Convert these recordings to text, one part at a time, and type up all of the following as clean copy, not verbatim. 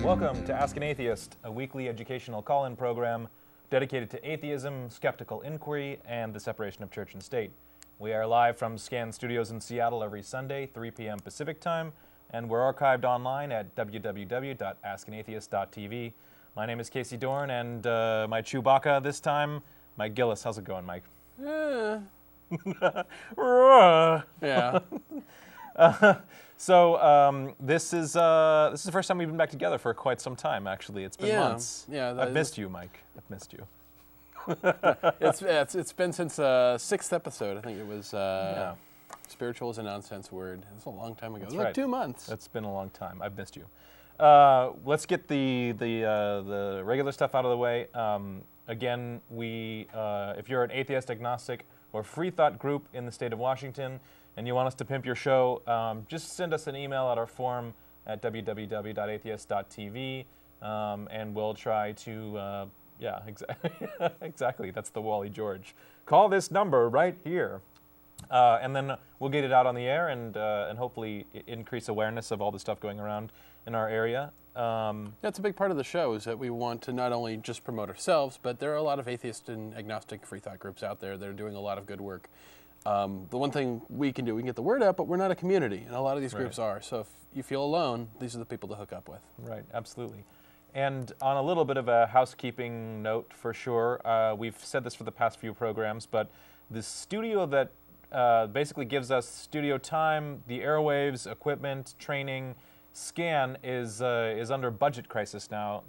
Welcome to Ask an Atheist, a weekly educational call-in program dedicated to atheism, skeptical inquiry, and the separation of church and state. We are live from Scan Studios in Seattle every Sunday, 3 p.m. Pacific Time, and we're archived online at www.askanatheist.tv. My name is Casey Dorn, and my Chewbacca this time, Mike Gillis. How's it going, Mike? Yeah. So this is the first time we've been back together for quite some time. Actually, it's been months. Yeah, I've missed you, Mike. I've missed you. It's been since sixth episode. I think it was. Spiritual is a nonsense word. It was a long time ago. That's it was like right. 2 months. It's been a long time. I've missed you. Let's get the regular stuff out of the way. Again, if you're an atheist, agnostic, or free thought group in the state of Washington, and you want us to pimp your show, just send us an email at our form at www.atheist.tv, and we'll try to, exactly, that's the Wally George. Call this number right here. And then we'll get it out on the air and hopefully increase awareness of all the stuff going around in our area. That's a big part of the show, is that we want to not only just promote ourselves, but there are a lot of atheist and agnostic free thought groups out there that are doing a lot of good work. The one thing we can do, we can get the word out, but we're not a community, and a lot of these groups are. So if you feel alone, these are the people to hook up with. Right, absolutely. And on a little bit of a housekeeping note, for sure, we've said this for the past few programs, but the studio that basically gives us studio time, the airwaves, equipment, training, Scan is under budget crisis now.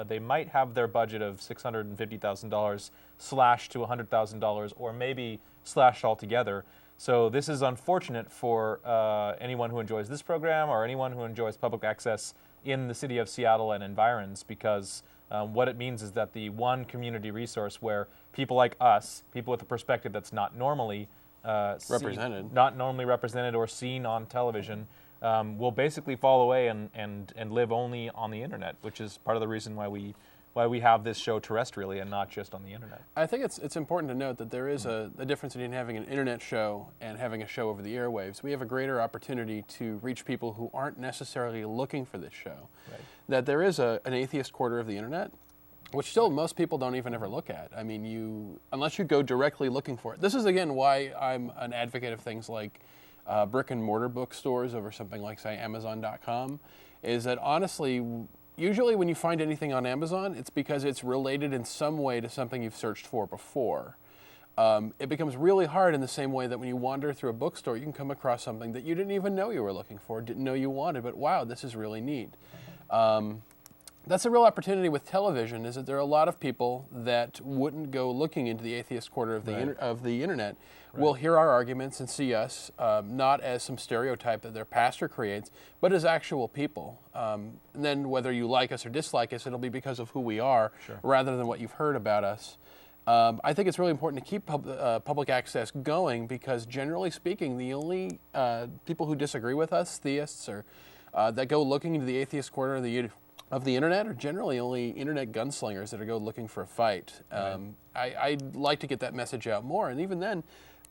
They might have their budget of $650,000 slashed to $100,000, or maybe slashed altogether. So this is unfortunate for anyone who enjoys this program or anyone who enjoys public access in the city of Seattle and environs, because what it means is that the one community resource where people like us, people with a perspective that's not normally represented or seen on television, will basically fall away and live only on the internet, which is part of the reason why we have this show terrestrially and not just on the internet. I think it's important to note that there is a difference between having an internet show and having a show over the airwaves. We have a greater opportunity to reach people who aren't necessarily looking for this show. Right. That there is an atheist quarter of the internet, which still most people don't even ever look at. I mean, unless you go directly looking for it. This is, again, why I'm an advocate of things like brick and mortar bookstores over something like, say, Amazon.com, is that honestly, usually when you find anything on Amazon, it's because it's related in some way to something you've searched for before. It becomes really hard in the same way that when you wander through a bookstore, you can come across something that you didn't even know you were looking for, didn't know you wanted, but wow, this is really neat. That's a real opportunity with television, is that there are a lot of people that wouldn't go looking into the atheist quarter of the internet, will hear our arguments and see us not as some stereotype that their pastor creates, but as actual people. And then whether you like us or dislike us, it'll be because of who we are, rather than what you've heard about us. I think it's really important to keep public access going, because generally speaking, the only people who disagree with us, theists, or that go looking into the atheist quarter of the internet are generally only internet gunslingers that are go looking for a fight. I'd like to get that message out more, and even then,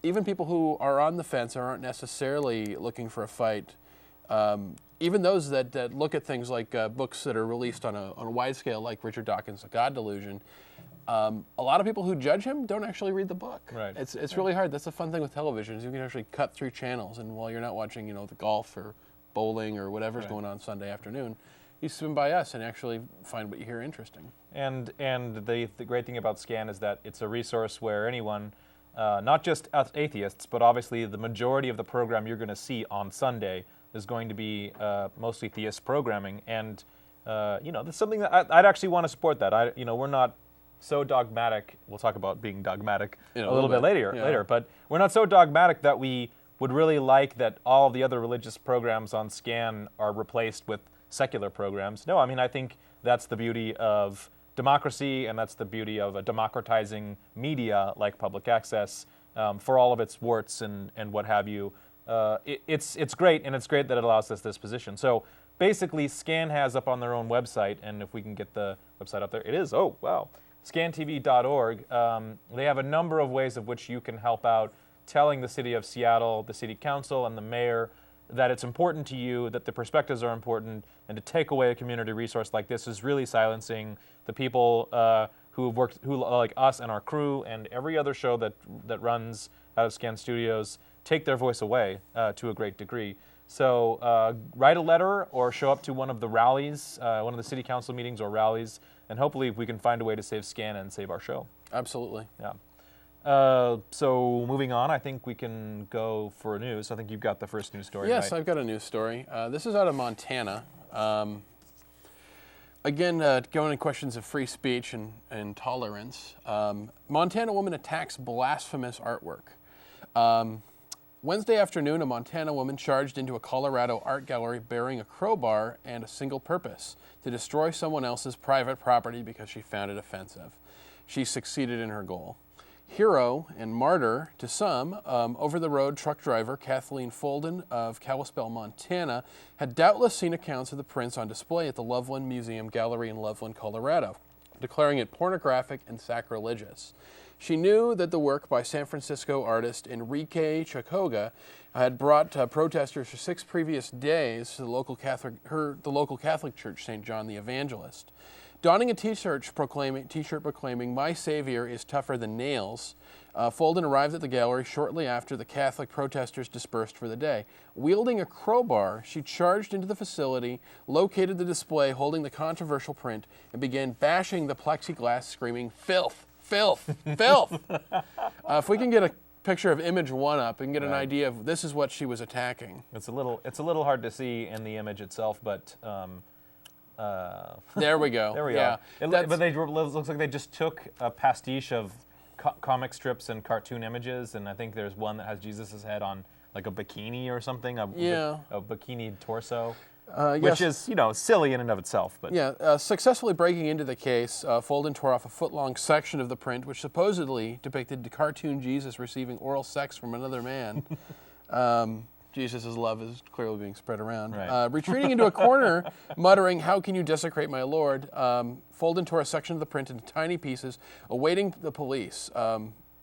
even people who are on the fence or aren't necessarily looking for a fight, even those that look at things like books that are released on a wide scale, like Richard Dawkins' The God Delusion, a lot of people who judge him don't actually read the book. Right. It's really hard. That's the fun thing with television, is you can actually cut through channels, and while you're not watching, the golf or bowling or whatever's going on Sunday afternoon, you swim by us and actually find what you hear interesting. And the great thing about Scan is that it's a resource where anyone, not just atheists, but obviously the majority of the program you're going to see on Sunday is going to be mostly theist programming. And that's something that I'd actually want to support. That we're not so dogmatic. We'll talk about being dogmatic a little bit later. But we're not so dogmatic that we would really like that all the other religious programs on Scan are replaced with secular programs. No, I mean, I think that's the beauty of democracy, and that's the beauty of a democratizing media like public access, for all of its warts and what have you. It's great, and it's great that it allows us this position. So basically, Scan has up on their own website, and if we can get the website up there, it is, scantv.org. They have a number of ways of which you can help out telling the city of Seattle, the city council, and the mayor that it's important to you, that the perspectives are important, and to take away a community resource like this is really silencing the people who have worked, who like us and our crew and every other show that runs out of Scan Studios, take their voice away to a great degree. So write a letter or show up to one of the rallies, one of the city council meetings or rallies, and hopefully we can find a way to save Scan and save our show. Absolutely. Yeah. So moving on, I think we can go for news. I think you've got the first news story. Yes, right? I've got a news story. This is out of Montana. Again, going to questions of free speech and tolerance. Montana woman attacks blasphemous artwork. Wednesday afternoon, a Montana woman charged into a Colorado art gallery bearing a crowbar and a single purpose: to destroy someone else's private property because she found it offensive. She succeeded in her goal. Hero and martyr to some, over-the-road truck driver Kathleen Folden of Kalispell, Montana, had doubtless seen accounts of the prints on display at the Loveland Museum Gallery in Loveland, Colorado, declaring it pornographic and sacrilegious. She knew that the work by San Francisco artist Enrique Chacoga had brought protesters for 6 previous days to the local Catholic Church, St. John the Evangelist. Donning a T-shirt proclaiming "My Savior is tougher than nails," Folden arrived at the gallery shortly after the Catholic protesters dispersed for the day. Wielding a crowbar, she charged into the facility, located the display holding the controversial print, and began bashing the plexiglass, screaming, "Filth! Filth! Filth!" If we can get a picture of image 1 up and get an idea of this is what she was attacking. It's a little hard to see in the image itself, but. There we go. There we yeah. are. But it looks like they just took a pastiche of comic strips and cartoon images, and I think there's one that has Jesus' head on like a bikini or something, a bikini torso, which is, silly in and of itself. But yeah, successfully breaking into the case, Folden tore off a foot-long section of the print, which supposedly depicted the cartoon Jesus receiving oral sex from another man. Jesus' love is clearly being spread around. Right. Retreating into a corner, muttering, "How can you desecrate my Lord?" Folden tore a section of the print into tiny pieces, awaiting the police,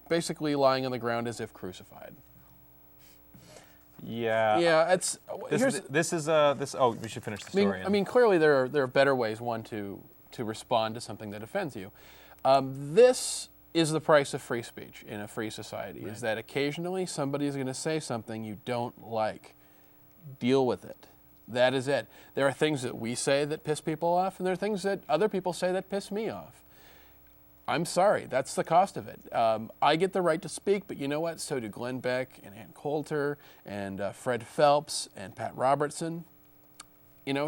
basically lying on the ground as if crucified. Yeah. Yeah, it's... We should finish the story. I mean, clearly there are better ways, one, to respond to something that offends you. This is the price of free speech in a free society, is that occasionally somebody is going to say something you don't like. Deal with it. That is it. There are things that we say that piss people off, and there are things that other people say that piss me off. I'm sorry, that's the cost of it. I get the right to speak, but you know what? So do Glenn Beck and Ann Coulter and Fred Phelps and Pat Robertson.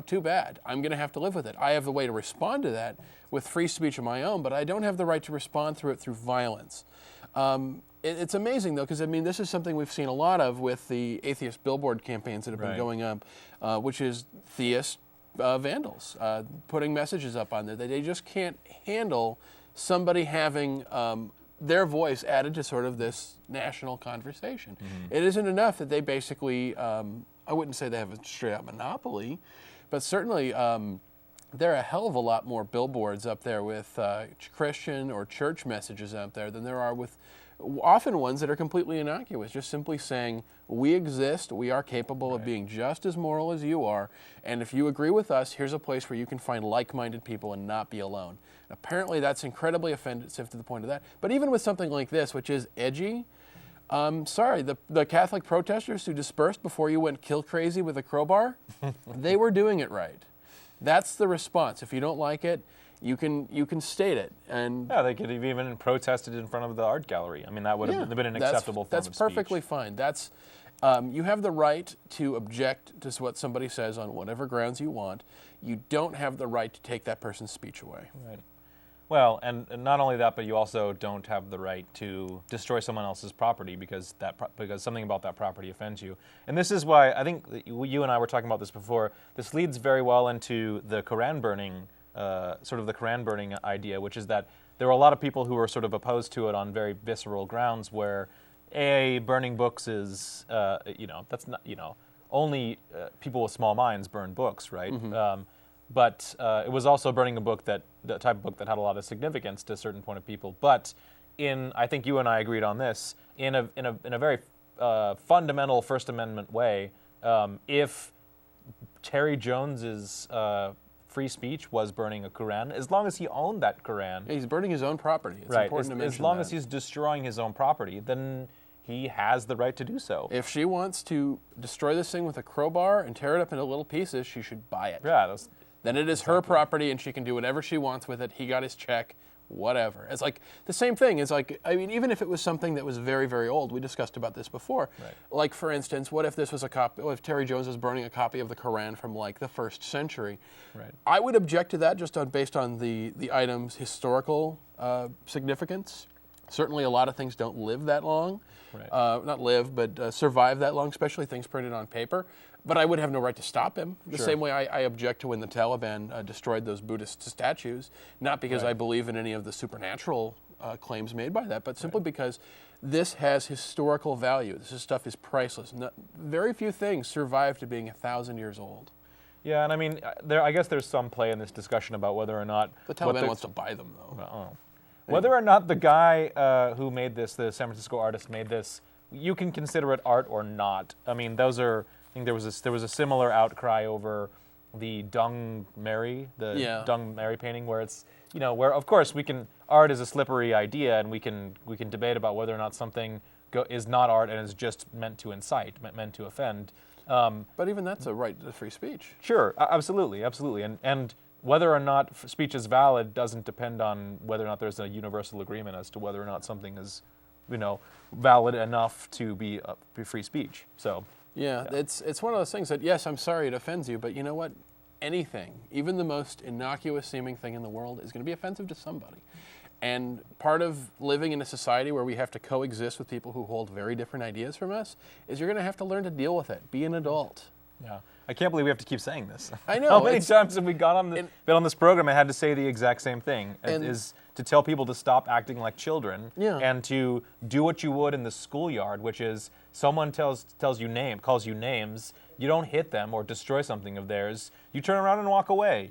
Too bad. I'm going to have to live with it. I have the way to respond to that with free speech of my own, but I don't have the right to respond through violence. It's amazing, though, because, this is something we've seen a lot of with the atheist billboard campaigns that have been going up, which is theist vandals, putting messages up on there that they just can't handle somebody having their voice added to sort of this national conversation. Mm-hmm. It isn't enough that they basically, I wouldn't say they have a straight-up monopoly, but certainly there are a hell of a lot more billboards up there with Christian or church messages out there than there are with often ones that are completely innocuous, just simply saying, we exist, we are capable of being just as moral as you are, and if you agree with us, here's a place where you can find like-minded people and not be alone. Apparently that's incredibly offensive to the point of that, but even with something like this, which is edgy, sorry, the Catholic protesters who dispersed before you went kill crazy with a crowbar, they were doing it right. That's the response. If you don't like it, you can state it. And yeah, they could have even protested in front of the art gallery. That would have been an acceptable form of speech. That's perfectly fine. That's you have the right to object to what somebody says on whatever grounds you want. You don't have the right to take that person's speech away. Right. Well, and not only that, but you also don't have the right to destroy someone else's property because something about that property offends you. And this is why I think you and I were talking about this before. This leads very well into the Quran burning, sort of the Quran burning idea, which is that there are a lot of people who are sort of opposed to it on very visceral grounds, where burning books is, that's not, only people with small minds burn books, right? Mm-hmm. But it was also burning the type of book that had a lot of significance to a certain point of people. But I think you and I agreed on this, in a very fundamental First Amendment way, if Terry Jones's free speech was burning a Quran, as long as he owned that Quran. Yeah, he's burning his own property. It's right. important to mention as long that. as he's destroying his own property, then he has the right to do so. If she wants to destroy this thing with a crowbar and tear it up into little pieces, she should buy it. Yeah, then it is her property, and she can do whatever she wants with it. He got his check, whatever. It's like the same thing. It's like, I mean, even if it was something that was very, very old, we discussed about this before. Right. Like, for instance, what if this was a copy? What if Terry Jones was burning a copy of the Quran from like the 1st century? Right. I would object to that just based on the item's historical significance. Certainly, a lot of things don't live that long. Right. Not live, but survive that long, especially things printed on paper. But I would have no right to stop him. The same way I object to when the Taliban destroyed those Buddhist statues, not because I believe in any of the supernatural claims made by that, but simply because this has historical value. This stuff is priceless. Very few things survive to being 1,000 years old. Yeah, and I mean, I guess there's some play in this discussion about whether or not the Taliban wants to buy them, though. Well, whether or not the guy who made this, the San Francisco artist made this, you can consider it art or not. I mean, those are. I think there was a similar outcry over the Dung Mary, Dung Mary painting, where it's where of course art is a slippery idea, and we can debate about whether or not something is not art and is just meant to incite, meant to offend. But even that's a right to free speech. Sure, absolutely, and whether or not speech is valid doesn't depend on whether or not there's a universal agreement as to whether or not something is, valid enough to be free speech. So. Yeah, it's one of those things that, yes, I'm sorry it offends you, but you know what? Anything, even the most innocuous seeming thing in the world, is going to be offensive to somebody. And part of living in a society where we have to coexist with people who hold very different ideas from us is you're going to have to learn to deal with it. Be an adult. Yeah. I can't believe we have to keep saying this. I know. How many times have we been on this program and had to say the exact same thing? Is to tell people to stop acting like children and to do what you would in the schoolyard, which is someone calls you names, you don't hit them or destroy something of theirs. You turn around and walk away.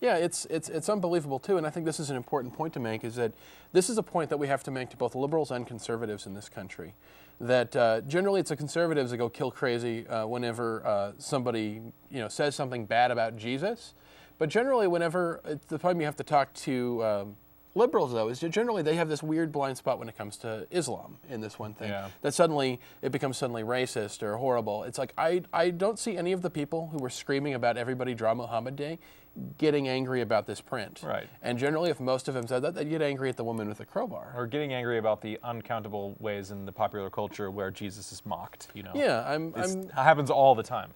Yeah, it's unbelievable too, and I think this is an important point to make, is that this is a point that we have to make to both liberals and conservatives in this country. That generally it's the conservatives that go kill crazy whenever somebody says something bad about Jesus, but generally whenever the time you have to talk to liberals, though, is generally they have this weird blind spot when it comes to Islam in this one thing. Yeah. That suddenly it becomes suddenly racist or horrible. It's like I don't see any of the people who were screaming about everybody draw Muhammad Day getting angry about this print. Right. And generally, if most of them said that, they'd get angry at the woman with the crowbar. Or getting angry about the uncountable ways in the popular culture where Jesus is mocked. Yeah, it happens all the time.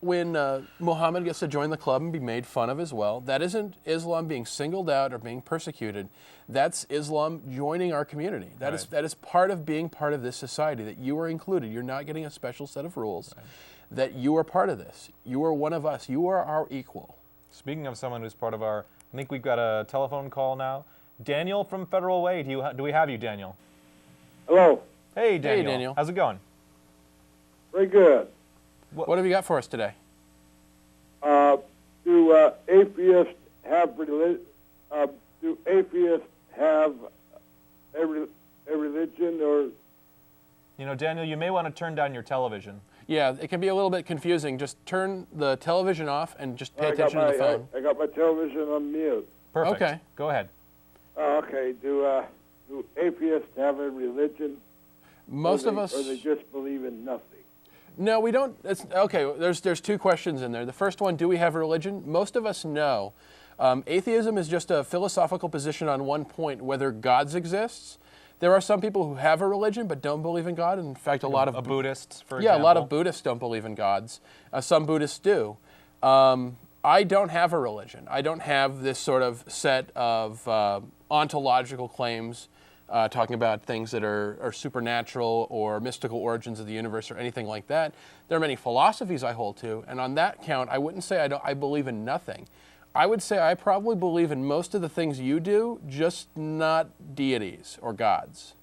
When Muhammad gets to join the club and be made fun of as well, that isn't Islam being singled out or being persecuted. That's Islam joining our community. That is part of being part of this society, that you are included. You're not getting a special set of rules. Right. That you are part of this. You are one of us. You are our equal. Speaking of someone who's part of I think we've got a telephone call now. Daniel from Federal Way. Do we have you, Daniel? Hello. Hey, Daniel. Hey, Daniel. How's it going? Very good. What have you got for us today? Do atheists have religion? Do atheists have a religion, or? Daniel, you may want to turn down your television. Yeah, it can be a little bit confusing. Just turn the television off and just pay attention to the phone. I got my television on mute. Perfect. Okay. Go ahead. Okay. Do atheists have a religion? Most of us. Or they just believe in nothing? No, we don't. Okay, there's two questions in there. The first one, do we have a religion? Most of us know. Atheism is just a philosophical position on one point, whether gods exists. There are some people who have a religion but don't believe in God. In fact, a lot of Buddhists, for example. Yeah, a lot of Buddhists don't believe in gods. Some Buddhists do. I don't have a religion. I don't have this sort of set of ontological claims talking about things that are supernatural or mystical origins of the universe or anything like that. There are many philosophies I hold to, and on that count, I wouldn't say I believe in nothing. I would say I probably believe in most of the things you do, just not deities or gods.